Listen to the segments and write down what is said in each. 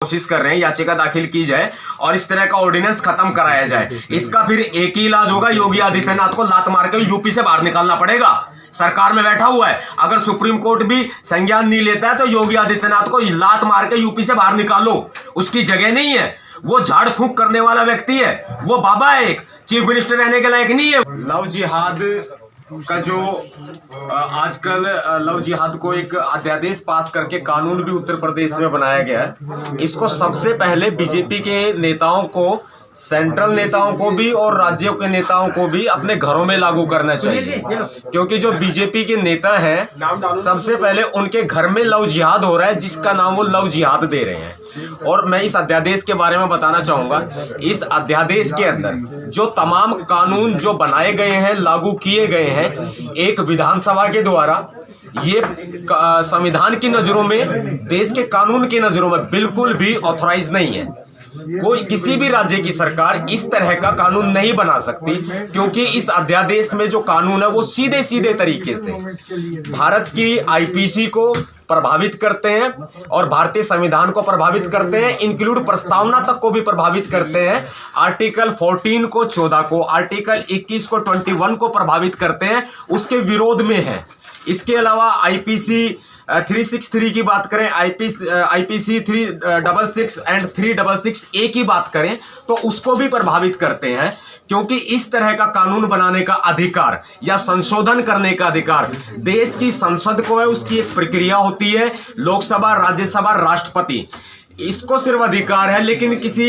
कोशिश कर रहे हैं, याचिका दाखिल की जाए और इस तरह का ऑर्डिनेंस खत्म कराया जाए। इसका फिर एक ही इलाज होगा, योगी आदित्यनाथ को लात मार के यूपी से बाहर निकालना पड़ेगा। सरकार में बैठा हुआ है, अगर सुप्रीम कोर्ट भी संज्ञान नहीं लेता है तो योगी आदित्यनाथ को लात मार के यूपी से बाहर निकालो, उसकी जगह नहीं है। वो झाड़ फूंक करने वाला व्यक्ति है, वो बाबा है, एक चीफ मिनिस्टर रहने के लायक नहीं है। लव जिहाद का जो आजकल लव जिहाद को एक अध्यादेश पास करके कानून भी उत्तर प्रदेश में बनाया गया है। इसको सबसे पहले बीजेपी के नेताओं को, सेंट्रल नेताओं को भी और राज्यों के नेताओं को भी अपने घरों में लागू करना चाहिए, क्योंकि जो बीजेपी के नेता हैं सबसे पहले उनके घर में लव जिहाद हो रहा है, जिसका नाम वो लव जिहाद दे रहे हैं। और मैं इस अध्यादेश के बारे में बताना चाहूंगा। इस अध्यादेश के अंदर जो तमाम कानून जो बनाए गए हैं, लागू किए गए हैं, एक विधानसभा के द्वारा, ये संविधान की नजरों में, देश के कानून की नजरों में बिल्कुल भी ऑथराइज नहीं है। कोई किसी भी राज्य की सरकार इस तरह का कानून नहीं बना सकती, क्योंकि इस अध्यादेश में जो कानून है वो सीधे सीधे तरीके से भारत की आईपीसी को प्रभावित करते हैं और भारतीय संविधान को प्रभावित करते हैं, इंक्लूड प्रस्तावना तक को भी प्रभावित करते हैं। आर्टिकल 14 को 14 को, आर्टिकल 21 को 21 को प्रभावित करते हैं, उसके विरोध में है। इसके अलावा आईपीसी 363 की बात करें, आईपीसी 366 एंड 366 ए की बात करें तो उसको भी प्रभावित करते हैं, क्योंकि इस तरह का कानून बनाने का अधिकार या संशोधन करने का अधिकार देश की संसद को है। उसकी एक प्रक्रिया होती है, लोकसभा, राज्यसभा, राष्ट्रपति, इसको सिर्फ अधिकार है, लेकिन किसी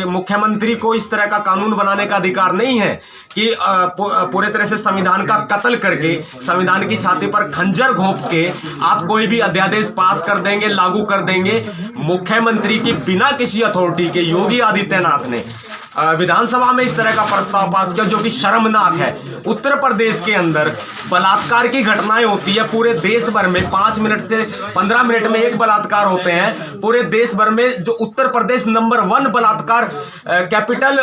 मुख्यमंत्री को इस तरह का कानून बनाने का अधिकार नहीं है कि पूरे तरह से संविधान का कत्ल करके, संविधान की छाती पर खंजर घोंप के आप कोई भी अध्यादेश पास कर देंगे, लागू कर देंगे। मुख्यमंत्री की बिना किसी अथॉरिटी के योगी आदित्यनाथ ने विधानसभा में इस तरह का प्रस्ताव पास किया, जो कि शर्मनाक है। उत्तर प्रदेश के अंदर बलात्कार की घटनाएं होती है पूरे देश भर में, 5 मिनट से 15 मिनट में एक बलात्कार होते हैं पूरे देश भर में। जो उत्तर प्रदेश नंबर 1 बलात्कार कैपिटल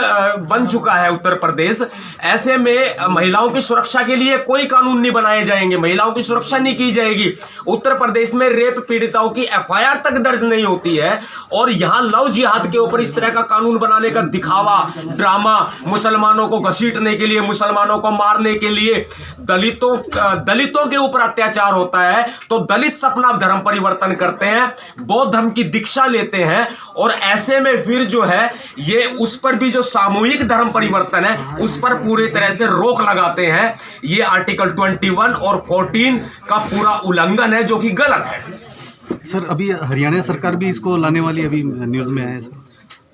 बन चुका है उत्तर प्रदेश। ऐसे में महिलाओं की सुरक्षा के लिए कोई कानून नहीं बनाए जाएंगे, महिलाओं की सुरक्षा नहीं की जाएगी। उत्तर प्रदेश में रेप पीड़िताओं की एफआईआर तक दर्ज नहीं होती है, और यहां लव जिहाद के ऊपर इस तरह का कानून बनाने का दिखावा, ड्रामा, मुसलमानों को घसीटने के लिए, मुसलमानों को मारने के लिए, दलितों के ऊपर अत्याचार होता है तो दलित अपना धर्म परिवर्तन करते हैं, बौद्ध धर्म की दीक्षा लेते हैं, और ऐसे में फिर जो है ये उस पर भी जो सामूहिक धर्म परिवर्तन है उस पर पूरी तरह से रोक लगाते हैं। ये आर्टिकल 21 और 14 का पूरा उल्लंघन है, जो कि गलत है। सर, अभी हरियाणा सरकार भी इसको लाने वाली अभी न्यूज़ में है सर।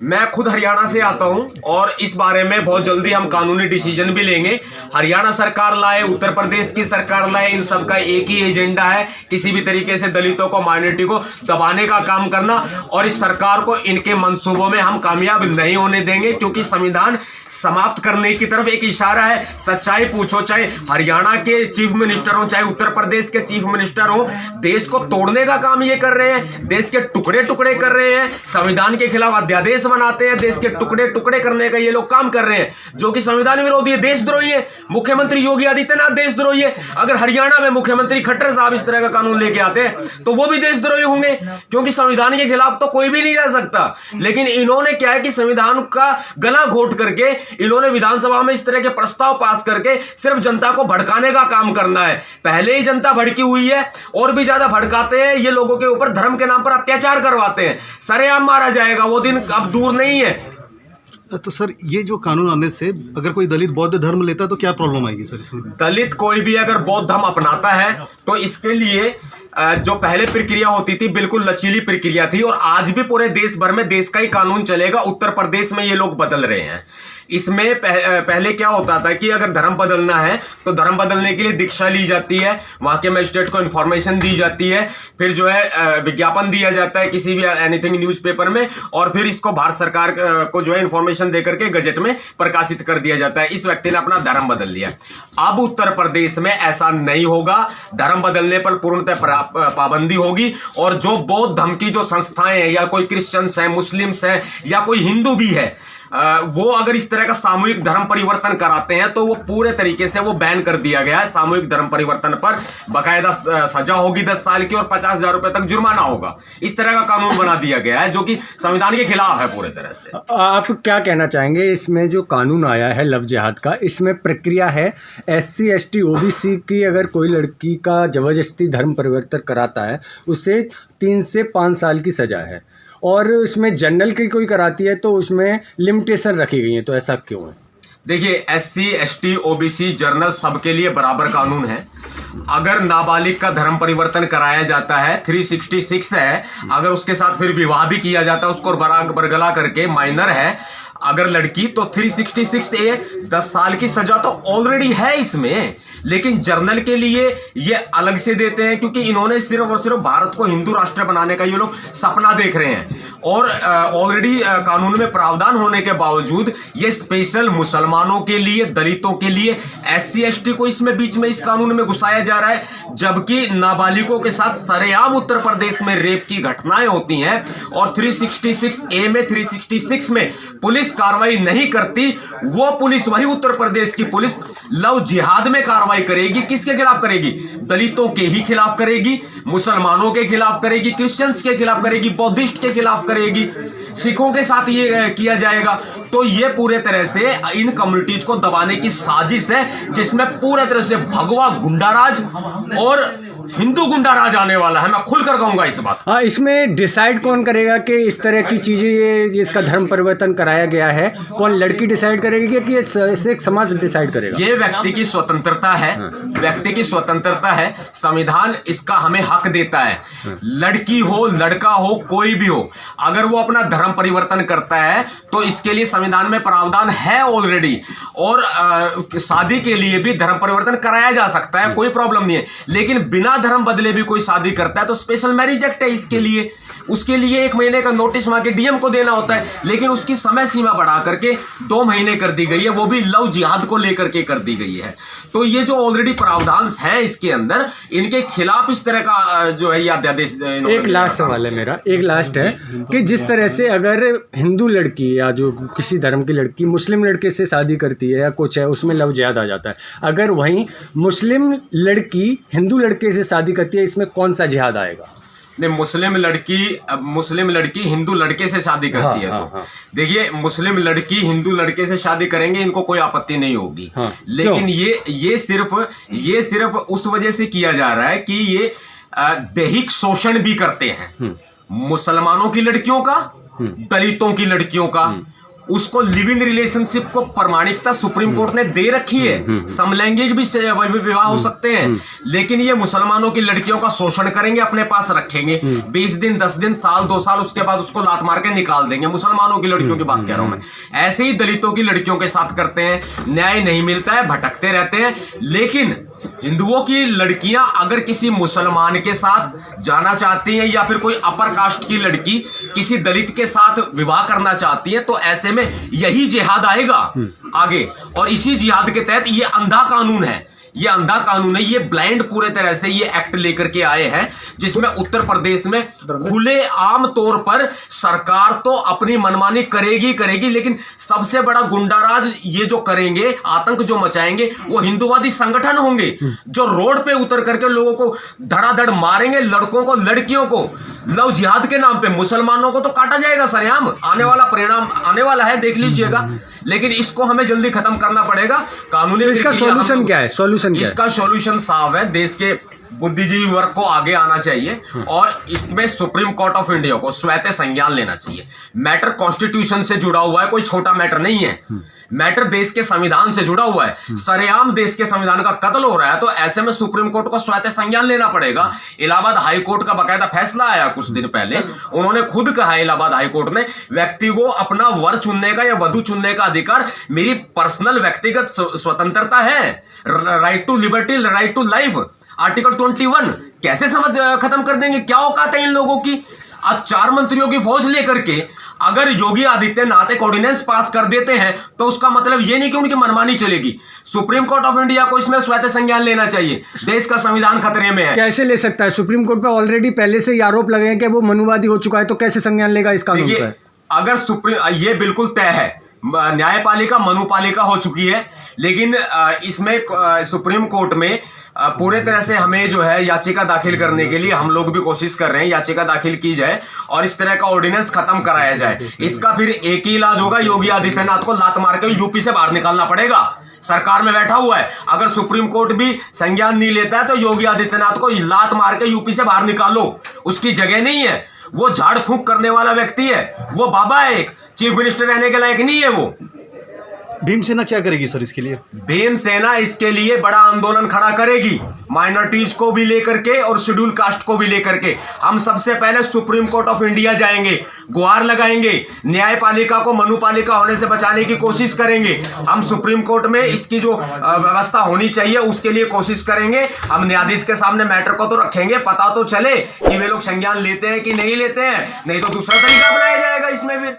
मैं खुद हरियाणा से आता हूं और इस बारे में बहुत जल्दी हम कानूनी डिसीजन भी लेंगे। हरियाणा सरकार लाए, उत्तर प्रदेश की सरकार लाए, इन सब का एक ही एजेंडा है, किसी भी तरीके से दलितों को, माइनॉरिटी को दबाने का काम करना, और इस सरकार को इनके मंसूबों में हम कामयाब नहीं होने देंगे, क्योंकि संविधान समाप्त करने की तरफ एक इशारा है। सच्चाई पूछो, चाहे हरियाणा के चीफ मिनिस्टर हो, चाहे उत्तर प्रदेश के चीफ मिनिस्टर हो, देश को तोड़ने का काम ये कर रहे हैं, देश के टुकड़े टुकड़े कर रहे हैं, संविधान के खिलाफ अध्यादेश बनाते हैं, देश के टुकड़े टुकड़े करने का ये लोग काम कर रहे हैं, जो कि संविधान विरोधी है, देशद्रोही है। मुख्यमंत्री योगी आदित्यनाथ देशद्रोही है। अगर हरियाणा में मुख्यमंत्री खट्टर साहब इस तरह का कानून लेके आते हैं तो वो भी देशद्रोही होंगे, क्योंकि संविधान के खिलाफ तो कोई भी नहीं जा सकता। लेकिन इन्होंने क्या है कि संविधान का गला घोट करके इन्होंने विधानसभा में इस तरह के प्रस्ताव पास करके सिर्फ जनता को भड़काने का काम करना है। पहले ही जनता भड़की हुई है, और भी ज्यादा भड़काते हैं। ये लोगों के ऊपर धर्म के नाम पर अत्याचार करवाते हैं, सरेआम मारा जाएगा, वो दिन अब दूर नहीं है। तो सर, ये जो कानून आने से अगर कोई दलित बौद्ध धर्म लेता है तो क्या प्रॉब्लम आएगी सर इसमें? दलित कोई भी अगर बौद्ध धर्म अपनाता है तो इसके लिए जो पहले प्रक्रिया होती थी बिल्कुल लचीली प्रक्रिया थी, और आज भी पूरे देश भर में देश का ही कानून चलेगा। उत्तर प्रदेश में ये लोग बदल रहे हैं। इसमें पहले क्या होता था कि अगर धर्म बदलना है तो धर्म बदलने के लिए दीक्षा ली जाती है, वहां के मजिस्ट्रेट को इन्फॉर्मेशन दी जाती है, फिर जो है विज्ञापन दिया जाता है किसी भी एनीथिंग न्यूज़पेपर में, और फिर इसको भारत सरकार को जो है इन्फॉर्मेशन देकर के गजट में प्रकाशित कर दिया जाता है। इस व्यक्ति ने अपना धर्म बदल लिया। अब उत्तर प्रदेश में ऐसा नहीं होगा, धर्म बदलने पर पूर्णतः पाबंदी होगी, और जो बौद्ध धर्म की जो संस्थाएं हैं, या कोई क्रिश्चियंस हैं, मुस्लिम्स हैं, या कोई हिंदू भी है, वो अगर इस तरह का सामूहिक धर्म परिवर्तन कराते हैं तो वो पूरे तरीके से वो बैन कर दिया गया है। सामूहिक धर्म परिवर्तन पर बाकायदा सजा होगी 10 साल की और 50,000 रुपए तक जुर्माना होगा। इस तरह का कानून बना दिया गया है जो कि संविधान के खिलाफ है पूरे तरह से। आप क्या कहना चाहेंगे इसमें जो कानून आया है लव जिहाद का, इसमें प्रक्रिया है SC ST OBC की अगर कोई लड़की का जबरदस्ती धर्म परिवर्तन कराता है उसे 3 से 5 साल की सजा है, और उसमें जनरल की कोई कराती है तो उसमें लिमिटेशन रखी गई है, तो ऐसा क्यों है? देखिए, SC ST OBC जर्नल सबके लिए बराबर कानून है। अगर नाबालिग का धर्म परिवर्तन कराया जाता है 366 है, अगर उसके साथ फिर विवाह भी किया जाता है उसको बरगला करके, माइनर है अगर लड़की, तो 366A 10 साल की सजा तो ऑलरेडी है इसमें। लेकिन जर्नल के लिए ये अलग से देते हैं क्योंकि इन्होंने सिर्फ और सिर्फ भारत को हिंदू राष्ट्र बनाने का ये लोग सपना देख रहे हैं, और ऑलरेडी कानून में प्रावधान होने के बावजूद ये स्पेशल मुसलमानों के लिए, दलितों के लिए, SC ST को इसमें बीच में इस कानून में घुसाया जा रहा है, जबकि नाबालिगों के साथ सरेआम उत्तर प्रदेश में रेप की घटनाएं होती हैं और 366A में 366 में पुलिस कार्रवाई नहीं करती। वो पुलिस, वही उत्तर प्रदेश की पुलिस लव जिहाद में कार्रवाई करेगी। किसके खिलाफ करेगी? दलितों के ही खिलाफ करेगी, मुसलमानों के खिलाफ करेगी, क्रिश्चियंस के खिलाफ करेगी, बौद्धिस्ट के खिलाफ करेगी, सिखों के साथ ये किया जाएगा। तो ये पूरे तरह से इन कम्युनिटीज को दबाने की साजिश है, जिसमें पूरे तरह से भगवा गुंडाराज और हिंदू गुंडाराज आने वाला है। मैं खुलकर कहूंगा इस बात। हाँ, इसमें डिसाइड कौन करेगा कि इस तरह की चीज़ें ये इसका धर्म परिवर्तन कराया गया है? कौन, लड़की डिसाइड करेगी कि ये समाज डिसाइड करेगा? ये व्यक्ति की स्वतंत्रता है, व्यक्ति की स्वतंत्रता है। संविधान इसका हमें हक देता है। लड़की हो, लड़का हो, कोई भी हो, अगर वो अपना धर्म परिवर्तन करता है तो इसके लिए संविधान में प्रावधान है ऑलरेडी, और शादी के लिए भी धर्म परिवर्तन कराया जा सकता है, कोई प्रॉब्लम नहीं है। लेकिन बिना धर्म बदले भी कोई शादी करता है तो स्पेशल मैरिज एक्ट है इसके लिए। उसके लिए 1 महीने का नोटिस वहां के DM को देना होता है, लेकिन उसकी समय सीमा बढ़ा करके 2 महीने कर दी गई है, वो भी लव जिहाद को लेकर के कर दी गई है। तो ये जो ऑलरेडी प्रावधान है इसके अंदर, इनके खिलाफ इस तरह का जो है ये अध्यादेश। एक लास्ट सवाल है मेरा, एक लास्ट है कि जिस तरह से अगर हिंदू लड़की या जो किसी धर्म की लड़की मुस्लिम लड़के से शादी करती है या कुछ है, उसमें लव जिहाद आ जाता है। अगर वहीं मुस्लिम लड़की हिंदू लड़के से शादी करती है, इसमें कौन सा जिहाद आएगा? नहीं, मुस्लिम लड़की हिंदू लड़के से शादी करती है तो देखिए, मुस्लिम लड़की हिंदू लड़के से शादी करेंगे, इनको कोई आपत्ति नहीं होगी। लेकिन ये सिर्फ उस वजह से किया जा रहा है कि ये दैहिक शोषण भी करते हैं मुसलमानों की लड़कियों का, दलितों की लड़कियों का। उसको लिव इन रिलेशनशिप को प्रमाणिकता सुप्रीम कोर्ट ने दे रखी है। समलैंगिक भी विवाह हो सकते हैं, लेकिन ये मुसलमानों की लड़कियों का शोषण करेंगे, अपने पास रखेंगे 20 दिन, 10 दिन, साल, 2 साल, उसके बाद उसको लात मार के निकाल देंगे। मुसलमानों की लड़कियों की बात कह रहा हूं मैं। ऐसे ही दलितों की लड़कियों के साथ करते हैं, न्याय नहीं मिलता है, भटकते रहते हैं। लेकिन हिंदुओं की लड़कियां अगर किसी मुसलमान के साथ जाना चाहती हैं या फिर कोई अपर कास्ट की लड़की किसी दलित के साथ विवाह करना चाहती है, तो ऐसे में यही जिहाद आएगा आगे। और इसी जिहाद के तहत ये अंधा कानून है, ये अंधा कानून है, ये ब्लाइंड पूरे तरह से ये एक्ट लेकर के आए हैं, जिसमें उत्तर प्रदेश में खुले आम तौर पर सरकार तो अपनी मनमानी करेगी, लेकिन सबसे बड़ा गुंडाराज ये जो करेंगे, आतंक जो मचाएंगे, वो हिंदूवादी संगठन होंगे जो रोड पे उतर करके लोगों को धड़ाधड़ मारेंगे, लड़कों को, लड़कियों को। लव जिहाद के नाम पे मुसलमानों को तो काटा जाएगा सरेआम, आने वाला परिणाम आने वाला है, देख लीजिएगा। लेकिन इसको हमें जल्दी खत्म करना पड़ेगा कानूनी। इसका सॉल्यूशन क्या है? इसका सॉल्यूशन साफ है, देश के बुद्धिजीवी वर्ग को आगे आना चाहिए और इसमें सुप्रीम कोर्ट ऑफ इंडिया को स्वतः संज्ञान लेना चाहिए। मैटर कॉन्स्टिट्यूशन से जुड़ा हुआ है, कोई छोटा मैटर नहीं है। मैटर देश के संविधान से जुड़ा हुआ है, सरेआम देश के संविधान का कत्ल हो रहा है, तो ऐसे में सुप्रीम कोर्ट को स्वतः संज्ञान लेना पड़ेगा। इलाहाबाद हाई कोर्ट का बाकायदा फैसला आया कुछ दिन पहले, उन्होंने खुद कहा, इलाहाबाद हाई कोर्ट ने, व्यक्ति को अपना वर चुनने का या वधु चुनने का अधिकार मेरी पर्सनल व्यक्तिगत स्वतंत्रता है, right to liberty, right to life, article 21 कैसे समझ खत्म कर देंगे? क्या औकात है इन लोगों की? अब 4 मंत्रियों की फौज लेकर के अगर योगी आदित्यनाथ एक ऑर्डिनेंस पास कर देते हैं तो उसका मतलब ये नहीं कि उनकी मनमानी चलेगी। सुप्रीम कोर्ट ऑफ इंडिया को इसमें स्वतः संज्ञान लेना चाहिए, देश का संविधान खतरे में है। कैसे ले सकता है? सुप्रीम कोर्ट पे ऑलरेडी पहले से ही आरोप लगे हैं कि वो मनुवादी हो चुका है, तो कैसे संज्ञान लेगा इस कानून पर? अगर सुप्रीम, ये बिल्कुल तय है न्यायपालिका मनुपालिका हो चुकी है। लेकिन इसमें सुप्रीम कोर्ट में पूरे तरह से हमें जो है याचिका दाखिल करने के लिए हम लोग भी कोशिश कर रहे हैं, याचिका दाखिल की जाए और इस तरह का ऑर्डिनेंस खत्म कराया जाए। इसका फिर एक ही इलाज होगा, योगी आदित्यनाथ को लात मार के यूपी से बाहर निकालना पड़ेगा। सरकार में बैठा हुआ है, अगर सुप्रीम कोर्ट भी संज्ञान नहीं लेता है तो योगी आदित्यनाथ को लात मार के यूपी से बाहर निकालो, उसकी जगह नहीं है। वो झाड़ फूंक करने वाला व्यक्ति है, वो बाबा है, एक चीफ मिनिस्टर रहने के लायक नहीं है वो। भीमसेना क्या करेगी सर इसके लिए? भीमसेना इसके लिए बड़ा आंदोलन खड़ा करेगी, माइनॉरिटीज को भी लेकर के और शेड्यूल कास्ट को भी लेकर के। हम सबसे पहले सुप्रीम कोर्ट ऑफ इंडिया जाएंगे, गुहार लगाएंगे, न्यायपालिका को मनुपालिका होने से बचाने की कोशिश करेंगे। हम सुप्रीम कोर्ट में इसकी जो व्यवस्था होनी चाहिए उसके लिए कोशिश करेंगे। हम न्यायाधीश के सामने मैटर को तो रखेंगे, पता तो चले कि वे लोग संज्ञान लेते हैं कि नहीं लेते हैं, नहीं तो दूसरा तरीका अपनाया जाएगा इसमें भी।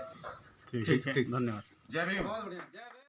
ठीक, धन्यवाद। जय भीम।